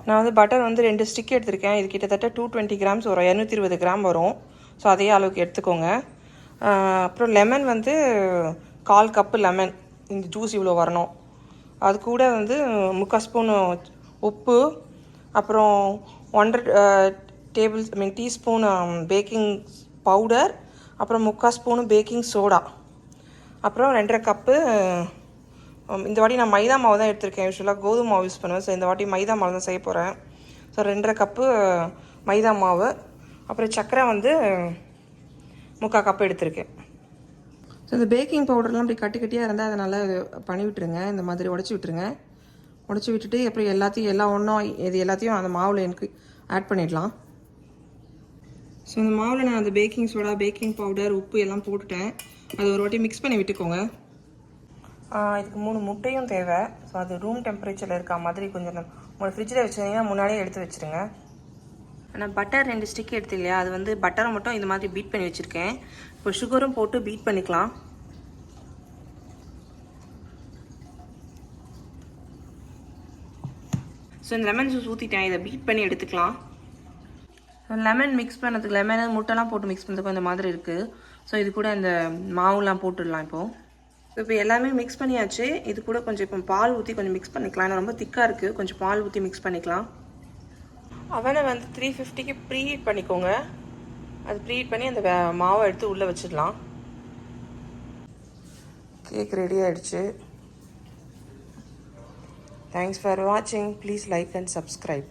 நான் வந்து பட்டர் வந்து 2 ஸ்டிக் எடுத்திருக்கேன். இது கிட்டத்தட்ட 220 கிராம்ஸ் வரும், 220 கிராம் வரும். ஸோ அதே அளவுக்கு எடுத்துக்கோங்க. அப்புறம் லெமன் வந்து 1/4 கப்பு லெமன், இந்த ஜூஸ் இவ்வளோ வரணும். அது கூட வந்து 3/4 ஸ்பூனு உப்பு, அப்புறம் 1 டீஸ்பூன் பேக்கிங் பவுடர், அப்புறம் 3/4 ஸ்பூனு பேக்கிங் சோடா, அப்புறம் 2.5 கப்பு. இந்த வாட்டி நான் மைதா மாவு தான் எடுத்திருக்கேன். யூஸ்வலாக கோதுமை மாவு யூஸ் பண்ணுவேன். ஸோ இந்த வாட்டி மைதா மாவு தான் செய்ய போகிறேன். ஸோ 2.5 கப்பு மைதா மாவு, அப்புறம் சர்க்கரை வந்து 3/4 கப்பு எடுத்திருக்கேன். ஸோ இந்த பேக்கிங் பவுடர்லாம் அப்படி கட்டி கட்டியாக இருந்தால் அதை நல்லா பண்ணி விட்டுருங்க. இந்த மாதிரி உடச்சி விட்டுருங்க. உடச்சி விட்டுட்டு அப்புறம் எல்லாம் ஒன்றும் இது எல்லாத்தையும் அந்த மாவில் எனக்கு ஆட் பண்ணிடலாம். ஸோ இந்த மாவில் நான் அந்த பேக்கிங் சோடா, பேக்கிங் பவுடர், உப்பு எல்லாம் போட்டுட்டேன். அது ஒரு வாட்டி மிக்ஸ் பண்ணி விட்டுக்கோங்க. இதுக்கு 3 முட்டையும் தேவை. ஸோ அது ரூம் டெம்பரேச்சரில் இருக்க மாதிரி கொஞ்சம் ஃப்ரிட்ஜில் வச்சுருந்தீங்கன்னா முன்னாடியே எடுத்து வச்சுருங்க. நான் பட்டர் 2 ஸ்டிக் எடுத்து இல்லையா, அது வந்து பட்டரை மட்டும் இந்த மாதிரி பீட் பண்ணி வச்சுருக்கேன். இப்போ சுகரும் போட்டு பீட் பண்ணிக்கலாம். ஸோ இந்த லெமன் ஜூஸ் ஊற்றிட்டேன். இதை பீட் பண்ணி எடுத்துக்கலாம். லெமன் மிக்ஸ் பண்ணதுக்கு, லெமன் முட்டைலாம் போட்டு மிக்ஸ் பண்ணுறதுக்கும் இந்த மாதிரி இருக்குது. ஸோ இது கூட இந்த மாவுலாம் போட்டுடலாம் இப்போது. இப்போ எல்லாமே மிக்ஸ் பண்ணியாச்சு. இது கூட கொஞ்சம் இப்போ பால் ஊற்றி கொஞ்சம் மிக்ஸ் பண்ணிக்கலாம். ஏன்னா ரொம்ப திக்காக இருக்குது, கொஞ்சம் பால் ஊற்றி மிக்ஸ் பண்ணிக்கலாம். அவனை வந்து 350க்கு ப்ரீஹீட் பண்ணிக்கோங்க. அது ப்ரீஹீட் பண்ணி அந்த மாவை எடுத்து உள்ளே வச்சிடலாம். கேக் ரெடி ஆகிடுச்சு. தேங்க்ஸ் ஃபார் வாட்சிங். Please like and subscribe.